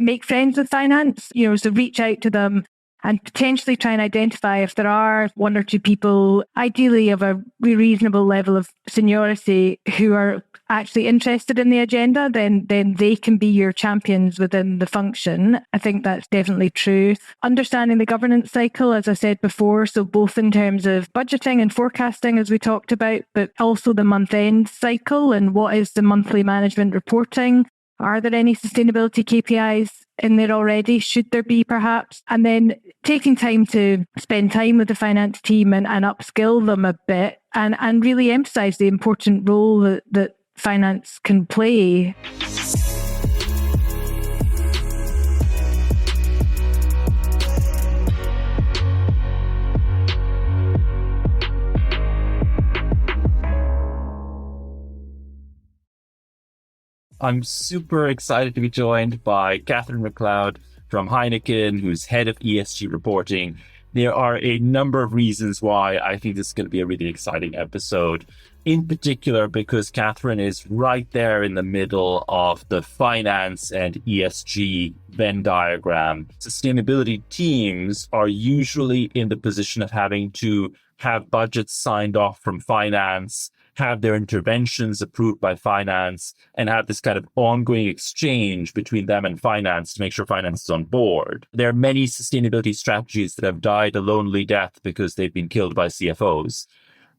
make friends with finance, so reach out to them and potentially try and identify if there are one or two people, ideally of a reasonable level of seniority, who are actually interested in the agenda, then they can be your champions within the function. I think that's definitely true. Understanding the governance cycle, as I said before, so both in terms of budgeting and forecasting, as we talked about, but also the month-end cycle and what is the monthly management reporting. Are there any sustainability KPIs in there already? Should there be, perhaps? And then taking time to spend time with the finance team and upskill them a bit and really emphasise the important role that finance can play. I'm super excited to be joined by Kathryn McLeod from Heineken, who's head of ESG reporting. There are a number of reasons why I think this is going to be a really exciting episode. In particular, because Kathryn is right there in the middle of the finance and ESG Venn diagram. Sustainability teams are usually in the position of having to have budgets signed off from finance, have their interventions approved by finance, and have this kind of ongoing exchange between them and finance to make sure finance is on board. There are many sustainability strategies that have died a lonely death because they've been killed by CFOs.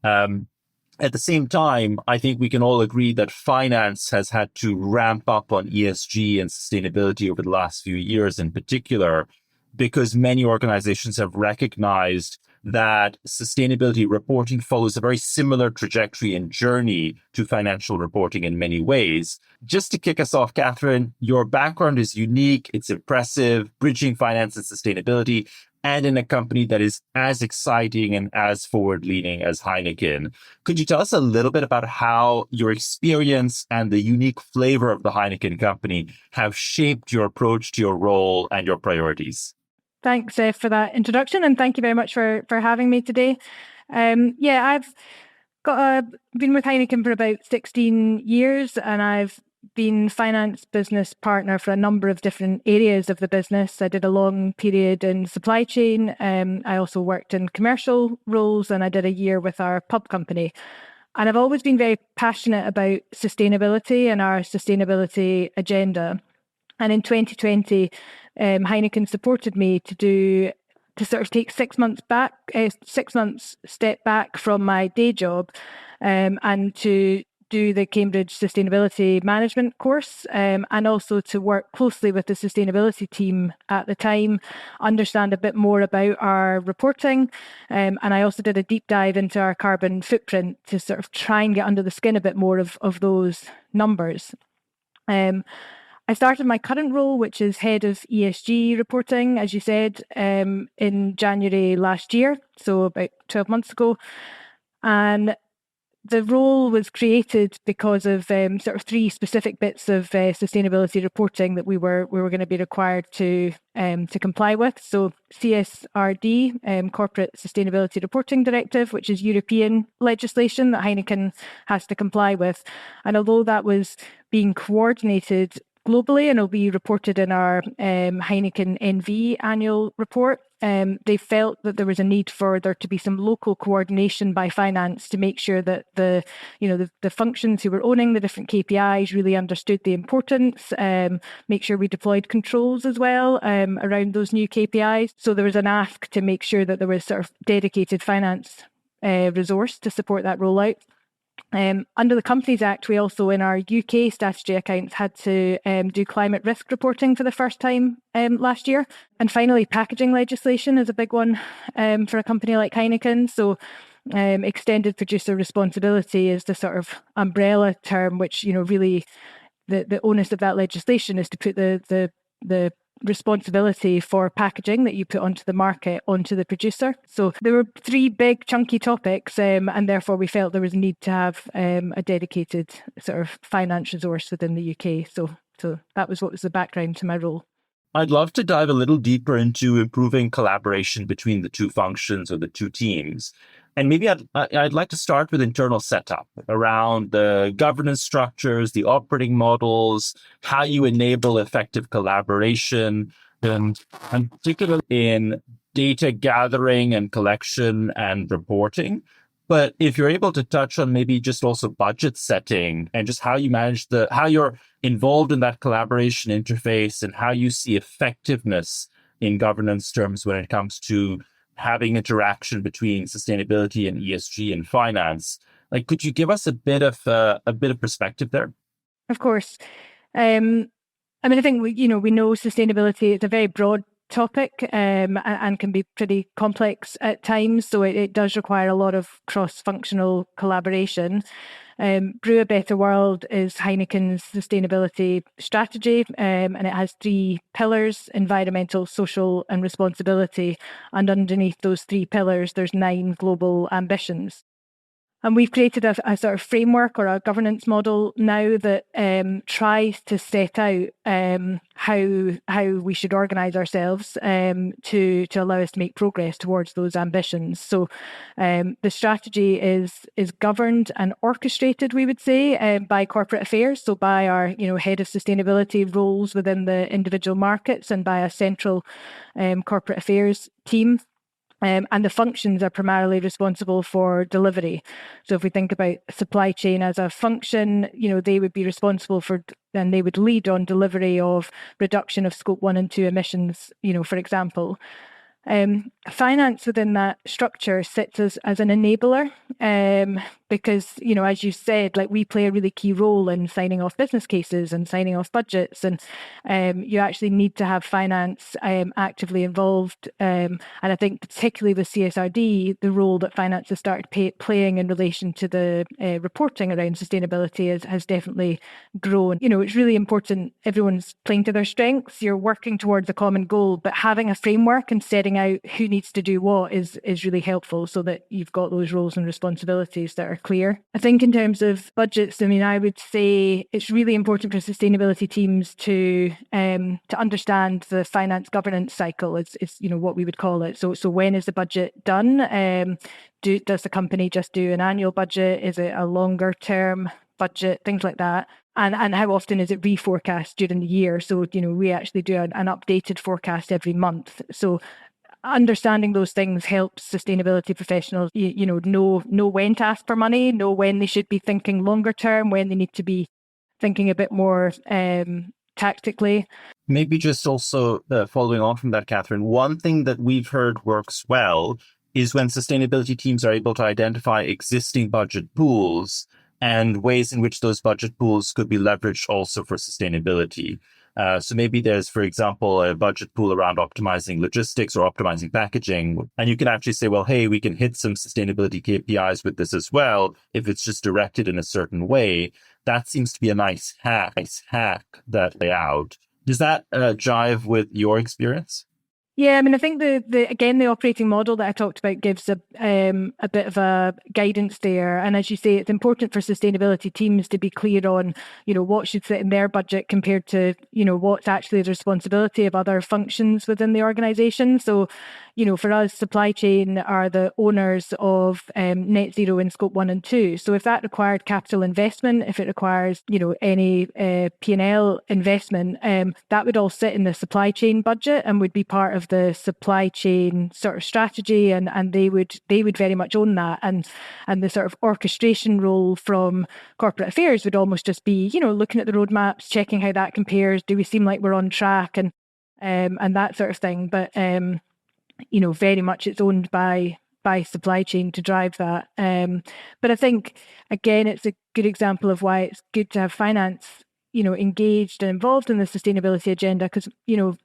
At the same time, I think we can all agree that finance has had to ramp up on ESG and sustainability over the last few years in particular, because many organizations have recognized that sustainability reporting follows a very similar trajectory and journey to financial reporting in many ways. Just to kick us off, Kathryn, your background is unique, it's impressive, bridging finance and sustainability, and in a company that is as exciting and as forward-leaning as Heineken. Could you tell us a little bit about how your experience and the unique flavor of the Heineken Company have shaped your approach to your role and your priorities? Thanks, Saif, for that introduction, and thank you very much for having me today. I've been with Heineken for about 16 years, and I've been finance business partner for a number of different areas of the business. I did a long period in supply chain. I also worked in commercial roles, and I did a year with our pub company. And I've always been very passionate about sustainability and our sustainability agenda. And in 2020, Heineken supported me to sort of take 6 months step back from my day job, and to do the Cambridge Sustainability Management course, and also to work closely with the sustainability team at the time, understand a bit more about our reporting. And I also did a deep dive into our carbon footprint to sort of try and get under the skin a bit more of those numbers. I started my current role, which is head of ESG reporting, as you said, in January last year, so about 12 months ago. And the role was created because of sort of three specific bits of sustainability reporting that we were going to be required to comply with. So CSRD, Corporate Sustainability Reporting Directive, which is European legislation that Heineken has to comply with. And although that was being coordinated globally and will be reported in our Heineken NV annual report, they felt that there was a need for there to be some local coordination by finance to make sure that the functions who were owning the different KPIs really understood the importance, make sure we deployed controls as well around those new KPIs. So there was an ask to make sure that there was sort of dedicated finance resource to support that rollout. Under the Companies Act, we also, in our UK statutory accounts, had to do climate risk reporting for the first time last year. And finally, packaging legislation is a big one for a company like Heineken. So extended producer responsibility is the sort of umbrella term, which, really the onus of that legislation is to put the responsibility for packaging that you put onto the market onto the producer. So there were three big chunky topics, and therefore we felt there was a need to have a dedicated sort of finance resource within the UK. So that was what was the background to my role. I'd love to dive a little deeper into improving collaboration between the two functions or the two teams. And maybe I'd like to start with internal setup around the governance structures, the operating models, how you enable effective collaboration, and particularly in data gathering and collection and reporting. But if you're able to touch on maybe just also budget setting and just how you manage how you're involved in that collaboration interface and how you see effectiveness in governance terms when it comes to having interaction between sustainability and ESG and finance. Like, could you give us a bit of perspective there? Of course. I mean, I think we know sustainability is a very broad topic and can be pretty complex at times. So it does require a lot of cross-functional collaboration. Brew a Better World is Heineken's sustainability strategy, and it has 3 pillars: environmental, social, and responsibility. And underneath those 3 pillars, there's 9 global ambitions. And we've created a sort of framework or a governance model now that tries to set out how we should organise ourselves to allow us to make progress towards those ambitions. So the strategy is governed and orchestrated, we would say, by corporate affairs, so by our head of sustainability roles within the individual markets and by a central corporate affairs team. And the functions are primarily responsible for delivery. So if we think about supply chain as a function, they would be responsible for, and they would lead on delivery of reduction of scope 1 and 2 emissions, for example. Finance within that structure sits as an enabler because, as you said, like we play a really key role in signing off business cases and signing off budgets. And you actually need to have finance actively involved. And I think particularly with CSRD, the role that finance has started playing in relation to the reporting around sustainability has definitely grown. It's really important. Everyone's playing to their strengths. You're working towards a common goal, but having a framework and setting out who needs to do what is really helpful so that you've got those roles and responsibilities that are clear. I think in terms of budgets, I would say it's really important for sustainability teams to understand the finance governance cycle. It's what we would call it. So when is the budget done? Does the company just do an annual budget? Is it a longer term budget? Things like that. And how often is it reforecast during the year? So, we actually do an updated forecast every month. So understanding those things helps sustainability professionals, know when to ask for money, know when they should be thinking longer term, when they need to be thinking a bit more tactically. Maybe just also following on from that, Kathryn, one thing that we've heard works well is when sustainability teams are able to identify existing budget pools and ways in which those budget pools could be leveraged also for sustainability. So maybe there's, for example, a budget pool around optimizing logistics or optimizing packaging. And you can actually say, well, hey, we can hit some sustainability KPIs with this as well if it's just directed in a certain way. That seems to be a nice hack that lay out. Does that jive with your experience? Yeah, I think the operating model that I talked about gives a bit of a guidance there. And as you say, it's important for sustainability teams to be clear on, what should sit in their budget compared to, what's actually the responsibility of other functions within the organisation. So, for us, supply chain are the owners of net zero in scope 1 and 2. So if that required capital investment, if it requires, any P&L investment, that would all sit in the supply chain budget and would be part of the supply chain sort of strategy, and they would very much own that, and the sort of orchestration role from corporate affairs would almost just be looking at the roadmaps, checking how that compares, do we seem like we're on track, and that sort of thing. But very much it's owned by supply chain to drive that. But I think again it's a good example of why it's good to have finance engaged and involved in the sustainability agenda, because,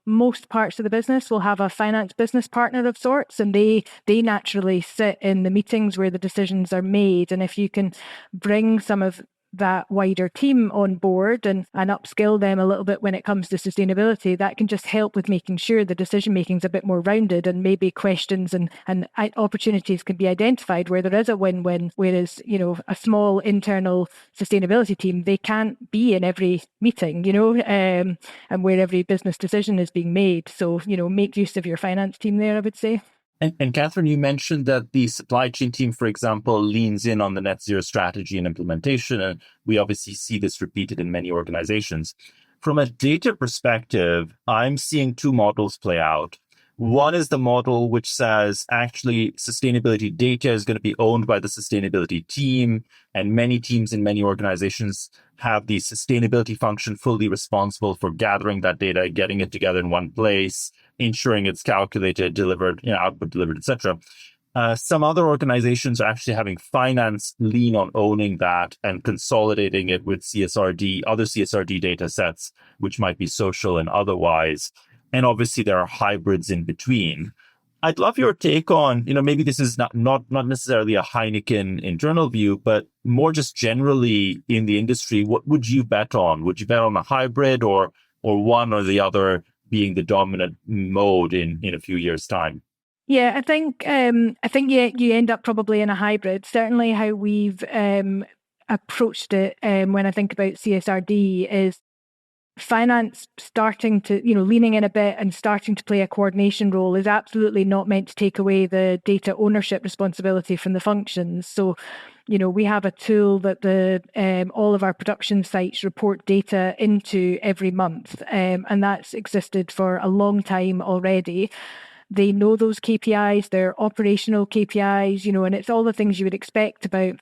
most parts of the business will have a finance business partner of sorts, and they naturally sit in the meetings where the decisions are made. And if you can bring some of that wider team on board and upskill them a little bit when it comes to sustainability, that can just help with making sure the decision making is a bit more rounded, and maybe questions and opportunities can be identified where there is a win-win, whereas a small internal sustainability team, they can't be in every meeting, and where every business decision is being made. So make use of your finance team there, I would say. And Kathryn, you mentioned that the supply chain team, for example, leans in on the net zero strategy and implementation. And we obviously see this repeated in many organizations. From a data perspective, I'm seeing two models play out. One is the model which says actually sustainability data is going to be owned by the sustainability team, and many teams in many organizations have the sustainability function fully responsible for gathering that data, getting it together in one place, ensuring it's calculated, delivered, output delivered, etc. Some other organizations are actually having finance lean on owning that and consolidating it with CSRD, other CSRD data sets, which might be social and otherwise. And obviously there are hybrids in between. I'd love your take on, maybe this is not necessarily a Heineken internal view, but more just generally in the industry, what would you bet on? Would you bet on a hybrid or one or the other being the dominant mode in a few years' time? Yeah, I think you end up probably in a hybrid. Certainly how we've approached it when I think about CSRD is finance starting to, leaning in a bit and starting to play a coordination role is absolutely not meant to take away the data ownership responsibility from the functions. So, we have a tool that all of our production sites report data into every month, and that's existed for a long time already. They know those KPIs, they're operational KPIs, and it's all the things you would expect about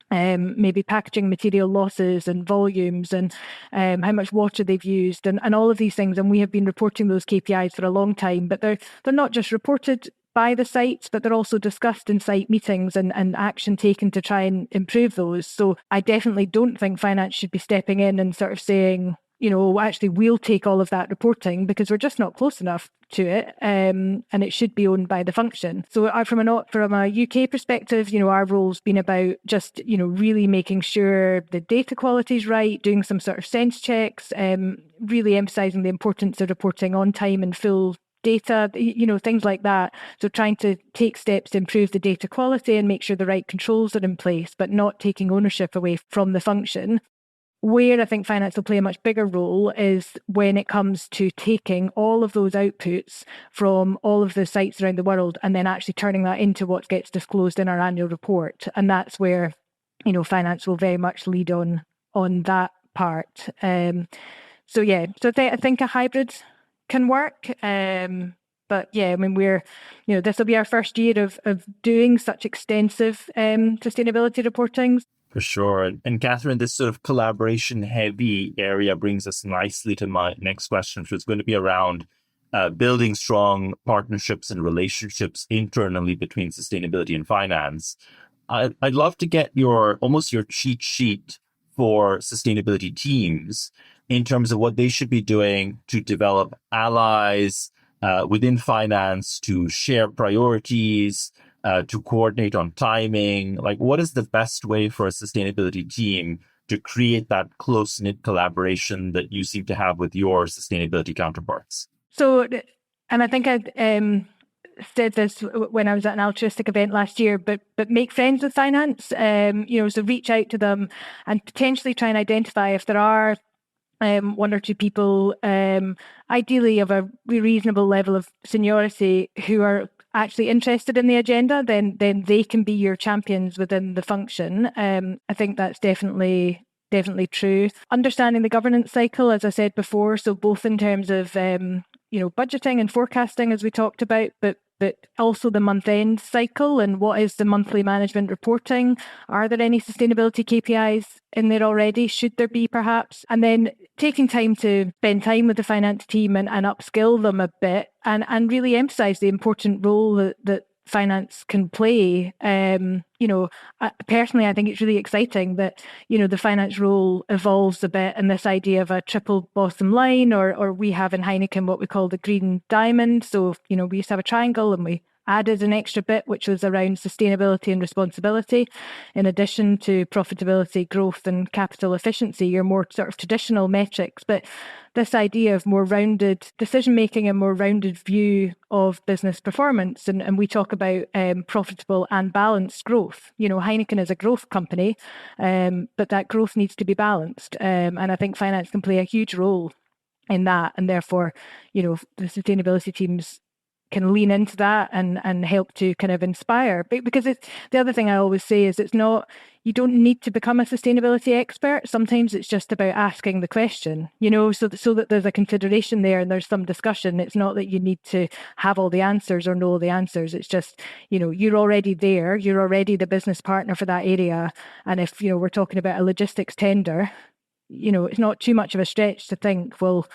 maybe packaging material losses and volumes and how much water they've used and all of these things. And we have been reporting those KPIs for a long time, but they're not just reported by the sites, but they're also discussed in site meetings and action taken to try and improve those. So I definitely don't think finance should be stepping in and sort of saying, actually, we'll take all of that reporting because we're just not close enough to it, and it should be owned by the function. So from a UK perspective, our role's been about just, really making sure the data quality is right, doing some sort of sense checks, really emphasising the importance of reporting on time and full data, things like that. So trying to take steps to improve the data quality and make sure the right controls are in place, but not taking ownership away from the function. Where I think finance will play a much bigger role is when it comes to taking all of those outputs from all of the sites around the world and then actually turning that into what gets disclosed in our annual report. And that's where, finance will very much lead on that part. I think a hybrid can work. But yeah, we're, this will be our first year of doing such extensive sustainability reporting. For sure. And Kathryn, this sort of collaboration heavy area brings us nicely to my next question, which is going to be around building strong partnerships and relationships internally between sustainability and finance. I'd love to get your cheat sheet for sustainability teams in terms of what they should be doing to develop allies within finance, to share priorities, to coordinate on timing. Like, what is the best way for a sustainability team to create that close-knit collaboration that you seem to have with your sustainability counterparts? So, and I think I said this when I was at an altruistic event last year, but make friends with finance, so reach out to them and potentially try and identify if there are one or two people, ideally of a reasonable level of seniority, who are actually interested in the agenda, then they can be your champions within the function. I think that's definitely true. Understanding the governance cycle, as I said before, so both in terms of budgeting and forecasting, as we talked about, but also the month-end cycle and what is the monthly management reporting? Are there any sustainability KPIs in there already? Should there be, perhaps? And then taking time to spend time with the finance team and upskill them a bit and really emphasise the important role that finance can play. Personally, I think it's really exciting that, the finance role evolves a bit, and this idea of a triple bottom line, or we have in Heineken what we call the green diamond. So, we used to have a triangle and we added an extra bit, which was around sustainability and responsibility, in addition to profitability, growth and capital efficiency, your more sort of traditional metrics. But this idea of more rounded decision-making and more rounded view of business performance. And we talk about profitable and balanced growth. Heineken is a growth company, but that growth needs to be balanced. And I think finance can play a huge role in that. And therefore, the sustainability teams can lean into that and help to kind of inspire. Because it's the other thing I always say is it's not, you don't need to become a sustainability expert. Sometimes it's just about asking the question, so that there's a consideration there and there's some discussion. It's not that you need to have all the answers or know all the answers. It's just, you're already there. You're already the business partner for that area. And if, we're talking about a logistics tender, it's not too much of a stretch to think, well,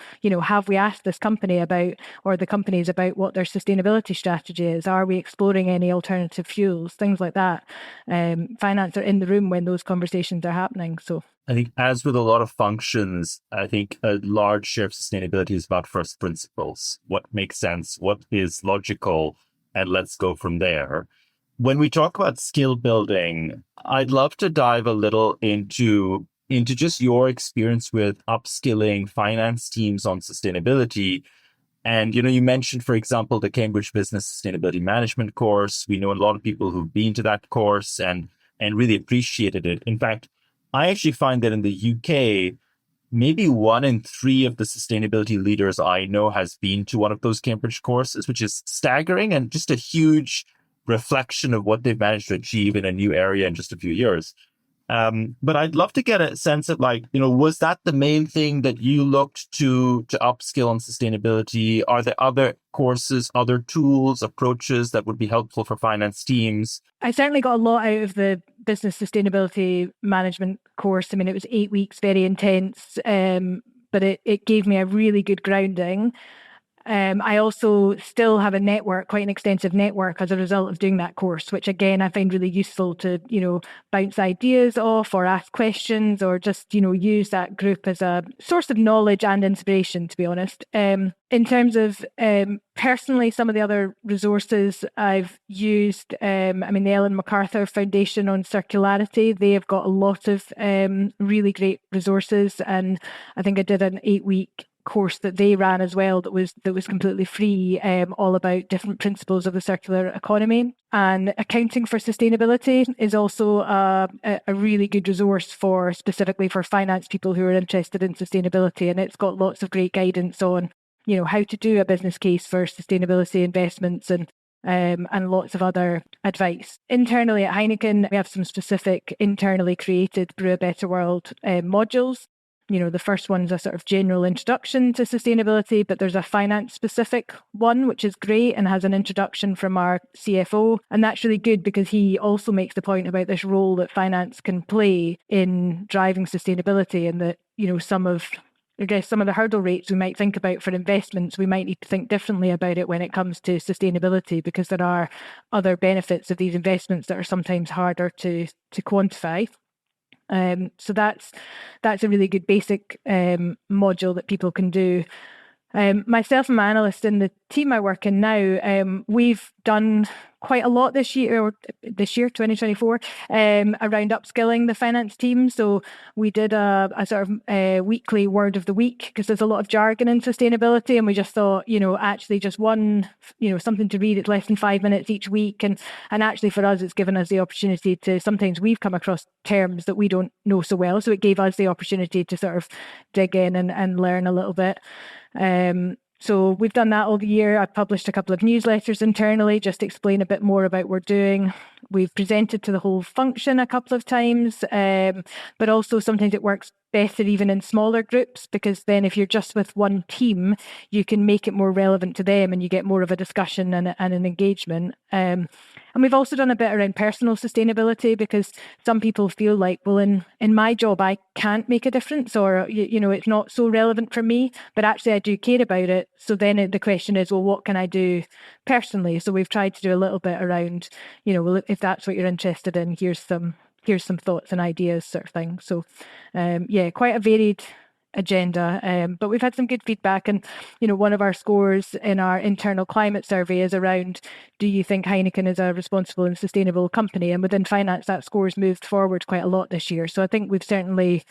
have we asked this company about, or the companies about what their sustainability strategy is? Are we exploring any alternative fuels? Things like that. Finance are in the room when those conversations are happening. So I think, as with a lot of functions, I think a large share of sustainability is about first principles. What makes sense? What is logical? And let's go from there. When we talk about skill building, I'd love to dive a little into just your experience with upskilling finance teams on sustainability. And, you mentioned, for example, the Cambridge Business Sustainability Management course. We know a lot of people who've been to that course and really appreciated it. In fact, I actually find that in the UK, maybe 1 in 3 of the sustainability leaders I know has been to one of those Cambridge courses, which is staggering and just a huge reflection of what they've managed to achieve in a new area in just a few years. But I'd love to get a sense of was that the main thing that you looked to upskill on sustainability? Are there other courses, other tools, approaches that would be helpful for finance teams? I certainly got a lot out of the business sustainability management course. I mean, it was 8 weeks, very intense, but it gave me a really good grounding. I also still have a network, quite an extensive network as a result of doing that course, which again, I find really useful to, bounce ideas off or ask questions or just, use that group as a source of knowledge and inspiration, to be honest. In terms of personally, some of the other resources I've used, the Ellen MacArthur Foundation on Circularity, they have got a lot of really great resources. And I think I did an 8-week course that they ran as well that was completely free, all about different principles of the circular economy. And Accounting for Sustainability is also a really good resource specifically for finance people who are interested in sustainability, and it's got lots of great guidance on how to do a business case for sustainability investments and lots of other advice. Internally at Heineken, we have some specific internally created Brew a Better World modules. The first one's a sort of general introduction to sustainability, but there's a finance specific one, which is great and has an introduction from our CFO. And that's really good because he also makes the point about this role that finance can play in driving sustainability, and that, some of the hurdle rates we might think about for investments, we might need to think differently about it when it comes to sustainability, because there are other benefits of these investments that are sometimes harder to quantify. So that's a really good basic module that people can do. Myself and my analyst in the team I work in now, we've done quite a lot this year, 2024, around upskilling the finance team. So we did a sort of a weekly word of the week, because there's a lot of jargon in sustainability, and we just thought, actually just one, something to read. It's less than 5 minutes each week, and actually for us, it's given us the opportunity to, sometimes we've come across terms that we don't know so well, so it gave us the opportunity to sort of dig in and learn a little bit. So we've done that all the year. I've published a couple of newsletters internally, just to explain a bit more about what we're doing. We've presented to the whole function a couple of times, but also sometimes it works better even in smaller groups, because then if you're just with one team, you can make it more relevant to them and you get more of a discussion and an engagement. And we've also done a bit around personal sustainability, because some people feel like, well, in my job, I can't make a difference, or, it's not so relevant for me, but actually I do care about it. So then the question is, well, what can I do personally? So we've tried to do a little bit around, well, if that's what you're interested in, here's some thoughts and ideas, sort of thing. So, quite a varied agenda, but we've had some good feedback. And, one of our scores in our internal climate survey is around, do you think Heineken is a responsible and sustainable company? And within finance, that score's moved forward quite a lot this year. So I think we've certainly,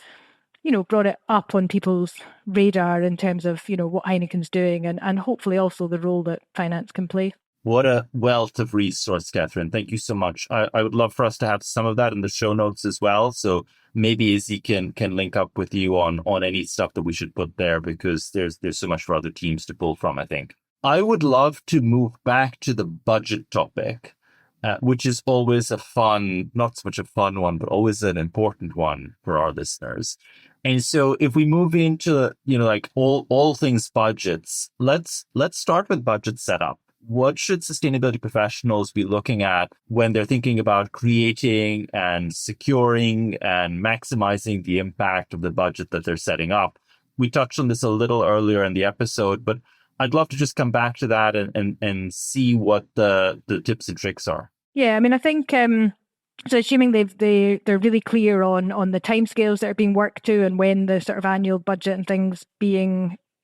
brought it up on people's radar in terms of, what Heineken's doing, and hopefully also the role that finance can play. What a wealth of resource, Kathryn. Thank you so much. I would love for us to have some of that in the show notes as well. So maybe Izzy can link up with you on any stuff that we should put there, because there's so much for other teams to pull from, I think. I would love to move back to the budget topic, which is always a fun, not so much a fun one, but always an important one for our listeners. And so if we move into, like all things budgets, let's start with budget setup. What should sustainability professionals be looking at when they're thinking about creating and securing and maximizing the impact of the budget that they're setting up? We touched on this a little earlier in the episode, but I'd love to just come back to that and see what the tips and tricks are. Yeah, I mean, I think so. Assuming they're really clear on the timescales that are being worked to and when the sort of annual budget and things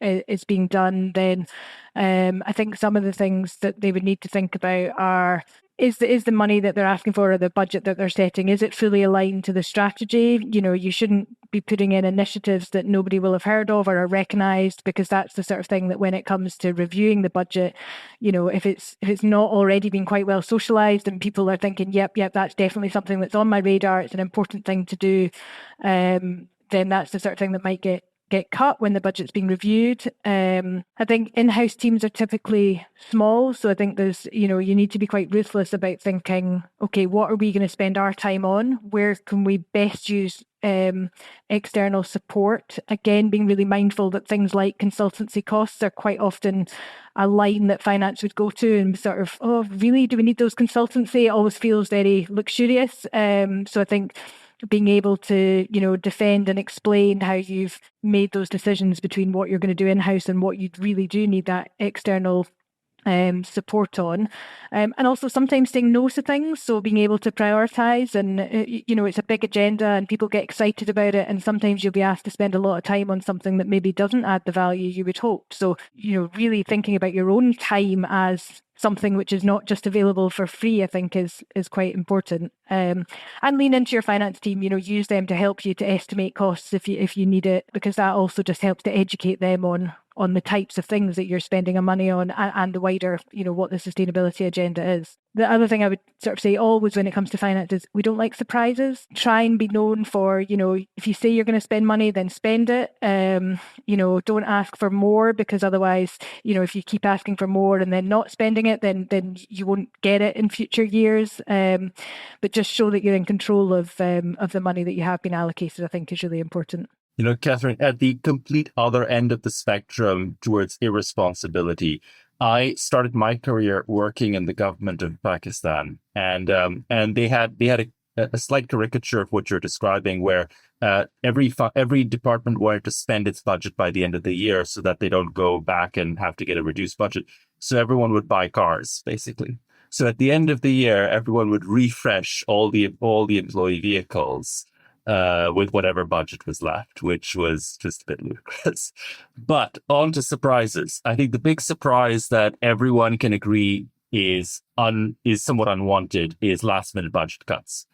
is being done, then I think some of the things that they would need to think about are, is the money that they're asking for or the budget that they're setting, is it fully aligned to the strategy? You shouldn't be putting in initiatives that nobody will have heard of or are recognised, because that's the sort of thing that when it comes to reviewing the budget, if it's not already been quite well socialised and people are thinking, yep, that's definitely something that's on my radar, it's an important thing to do, then that's the sort of thing that might get cut when the budget's being reviewed. I think in-house teams are typically small, so I think there's, you need to be quite ruthless about thinking, okay, what are we going to spend our time on? Where can we best use external support? Again, being really mindful that things like consultancy costs are quite often a line that finance would go to and sort of, oh, really? Do we need those consultancy? It always feels very luxurious. So I think being able to, defend and explain how you've made those decisions between what you're going to do in-house and what you really do need that external support on, and also sometimes saying no to things, so being able to prioritize, and it's a big agenda and people get excited about it, and sometimes you'll be asked to spend a lot of time on something that maybe doesn't add the value you would hope. So really thinking about your own time as something which is not just available for free, I think is quite important. And lean into your finance team, use them to help you to estimate costs if you need it, because that also just helps to educate them on the types of things that you're spending your money on, and the wider, what the sustainability agenda is. The other thing I would sort of say always when it comes to finance is we don't like surprises. Try and be known for, if you say you're going to spend money, then spend it. Don't ask for more, because otherwise, if you keep asking for more and then not spending it, then you won't get it in future years. But just show that you're in control of the money that you have been allocated, I think is really important. Kathryn, at the complete other end of the spectrum towards irresponsibility, I started my career working in the government of Pakistan, and they had a slight caricature of what you're describing, where every department wanted to spend its budget by the end of the year so that they don't go back and have to get a reduced budget. So everyone would buy cars, basically. So at the end of the year, everyone would refresh all the employee vehicles with whatever budget was left, which was just a bit ludicrous. But on to surprises. I think the big surprise that everyone can agree is somewhat unwanted is last minute budget cuts.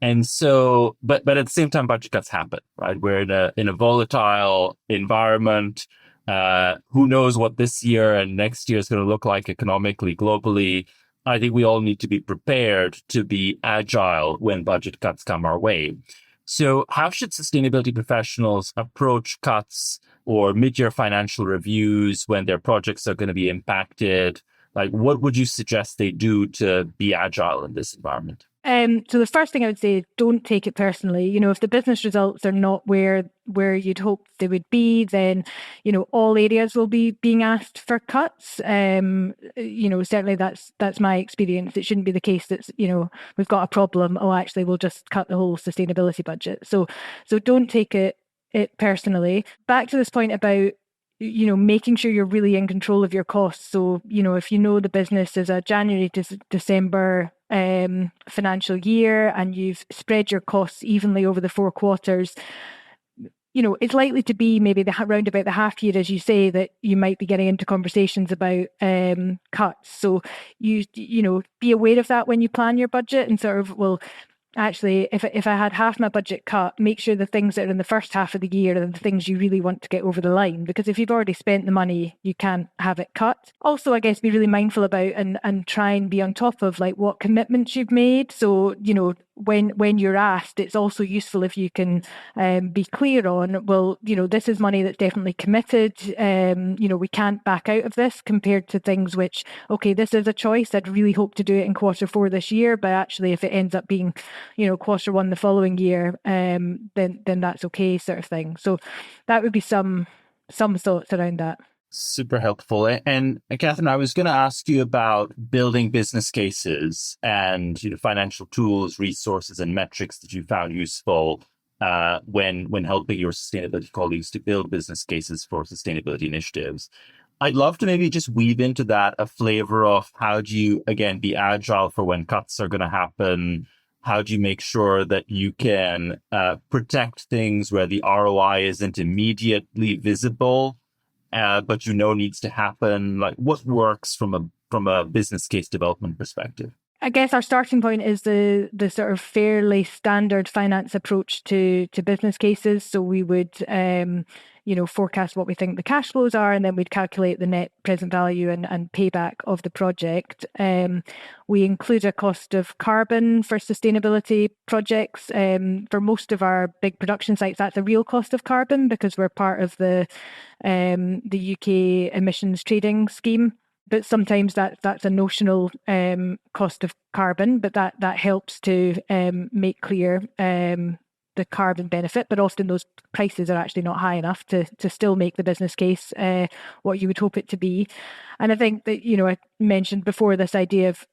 And so, but at the same time, budget cuts happen, right? We're in a volatile environment. Who knows what this year and next year is going to look like economically, globally. I think we all need to be prepared to be agile when budget cuts come our way. So how should sustainability professionals approach cuts or mid-year financial reviews when their projects are going to be impacted? Like, what would you suggest they do to be agile in this environment? So the first thing I would say is don't take it personally. If the business results are not where you'd hope they would be, then, all areas will be being asked for cuts. Certainly that's my experience. It shouldn't be the case that, we've got a problem. Oh, actually, we'll just cut the whole sustainability budget. So don't take it personally. Back to this point about making sure you're really in control of your costs. So, if the business is a January to December financial year and you've spread your costs evenly over the 4 quarters, it's likely to be maybe round about the half year, as you say, that you might be getting into conversations about cuts. So you be aware of that when you plan your budget and sort of, well, actually, if I had half my budget cut, make sure the things that are in the first half of the year are the things you really want to get over the line. Because if you've already spent the money, you can't have it cut. Also, I guess, be really mindful about and try and be on top of like what commitments you've made. So, when you're asked, it's also useful if you can be clear on, well, this is money that's definitely committed. We can't back out of this, compared to things which, okay, this is a choice. I'd really hope to do it in quarter 4 this year, but actually if it ends up being, quarter 1 the following year, then that's okay, sort of thing. So that would be some thoughts around that. Super helpful. And Kathryn, I was going to ask you about building business cases and financial tools, resources, and metrics that you found useful when helping your sustainability colleagues to build business cases for sustainability initiatives. I'd love to maybe just weave into that a flavor of how do you, again, be agile for when cuts are going to happen? How do you make sure that you can protect things where the ROI isn't immediately visible? But needs to happen? Like, what works from a business case development perspective? I guess our starting point is the sort of fairly standard finance approach to business cases. So we would forecast what we think the cash flows are, and then we'd calculate the net present value and payback of the project. We include a cost of carbon for sustainability projects. For most of our big production sites, that's a real cost of carbon because we're part of the UK emissions trading scheme. But sometimes that's a notional cost of carbon, but that helps to make clear the carbon benefit. But often those prices are actually not high enough to still make the business case what you would hope it to be. And I think that, I mentioned before this idea of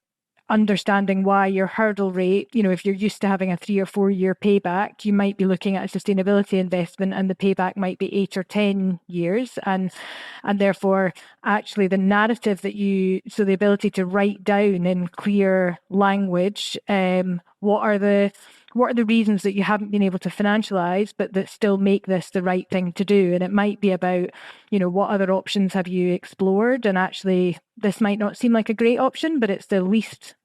understanding why your hurdle rate, if you're used to having a 3 or 4 year payback, you might be looking at a sustainability investment and the payback might be 8 or 10 years. And therefore, actually the narrative so the ability to write down in clear language, what are the reasons that you haven't been able to financialize, but that still make this the right thing to do? And it might be about, what other options have you explored? And actually, this might not seem like a great option, but it's the least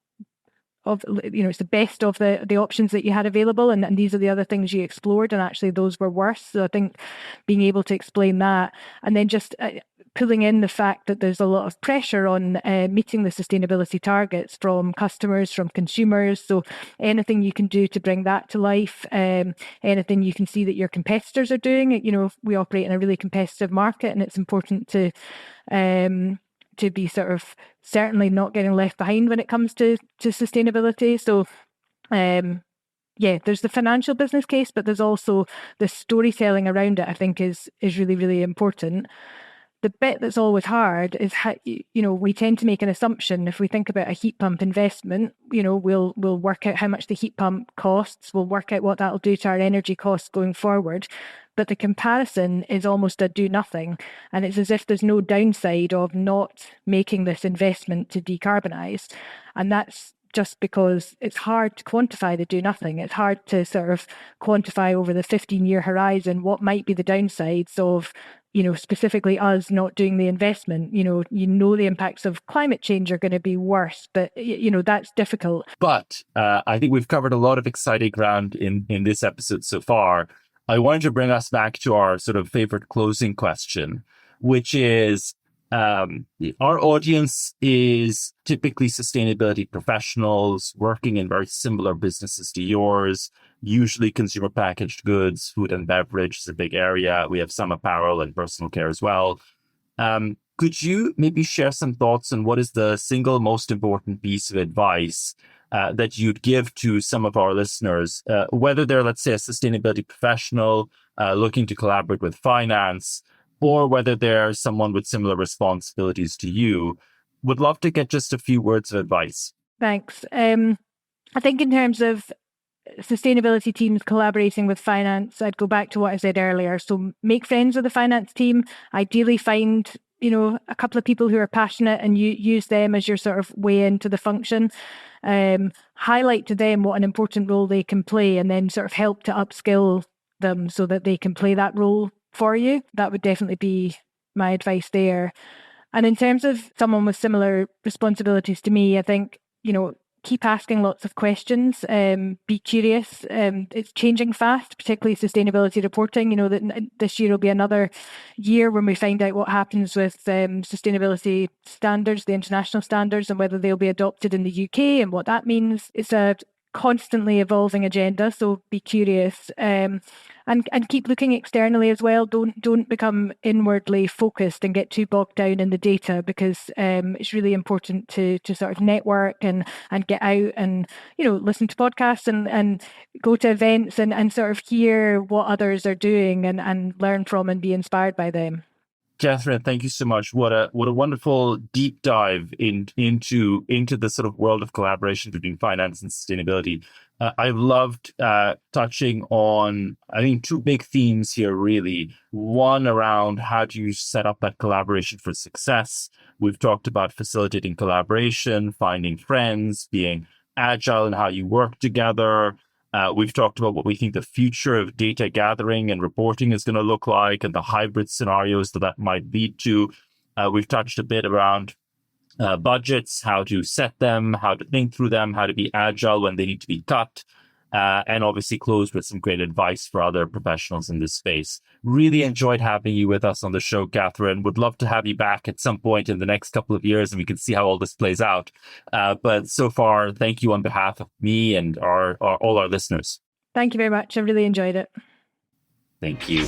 of, it's the best of the options that you had available. And these are the other things you explored, and actually those were worse. So I think being able to explain that, and then just pulling in the fact that there's a lot of pressure on meeting the sustainability targets from customers, from consumers. So anything you can do to bring that to life, anything you can see that your competitors are doing. We operate in a really competitive market, and it's important to be sort of certainly not getting left behind when it comes to sustainability. So there's the financial business case, but there's also the storytelling around it, I think is really, really important. The bit that's always hard is how, we tend to make an assumption. If we think about a heat pump investment, we'll work out how much the heat pump costs, we'll work out what that'll do to our energy costs going forward. But the comparison is almost a do nothing. And it's as if there's no downside of not making this investment to decarbonise. And that's just because it's hard to quantify the do nothing. It's hard to sort of quantify over the 15-year horizon what might be the downsides of, specifically us not doing the investment. The impacts of climate change are going to be worse, but, that's difficult. But I think we've covered a lot of exciting ground in this episode so far. I wanted to bring us back to our sort of favorite closing question, which is, our audience is typically sustainability professionals working in very similar businesses to yours, usually consumer packaged goods, food and beverage is a big area. We have some apparel and personal care as well. Could you maybe share some thoughts on what is the single most important piece of advice that you'd give to some of our listeners, whether they're, let's say, a sustainability professional looking to collaborate with finance, or whether they're someone with similar responsibilities to you? Would love to get just a few words of advice. Thanks. I think in terms of sustainability teams collaborating with finance, I'd go back to what I said earlier. So make friends with the finance team, ideally find a couple of people who are passionate and you use them as your sort of way into the function. Highlight to them what an important role they can play, and then sort of help to upskill them so that they can play that role for you. That would definitely be my advice there. And in terms of someone with similar responsibilities to me, I think, keep asking lots of questions, be curious. It's changing fast, particularly sustainability reporting. That this year will be another year when we find out what happens with sustainability standards, the international standards, and whether they'll be adopted in the UK and what that means. It's a constantly evolving agenda, so be curious, and keep looking externally as well. Don't become inwardly focused and get too bogged down in the data, because it's really important to sort of network and get out and listen to podcasts and go to events and sort of hear what others are doing and learn from and be inspired by them. Kathryn, thank you so much. What a wonderful deep dive into the sort of world of collaboration between finance and sustainability. I've loved touching on, I think, two big themes here, really. One around how do you set up that collaboration for success. We've talked about facilitating collaboration, finding friends, being agile in how you work together. We've talked about what we think the future of data gathering and reporting is going to look like and the hybrid scenarios that might lead to. We've touched a bit around budgets, how to set them, how to think through them, how to be agile when they need to be cut, and obviously closed with some great advice for other professionals in this space. Really enjoyed having you with us on the show, Kathryn. Would love to have you back at some point in the next couple of years and we can see how all this plays out. But so far, thank you on behalf of me and all our listeners. Thank you very much. I really enjoyed it. Thank you.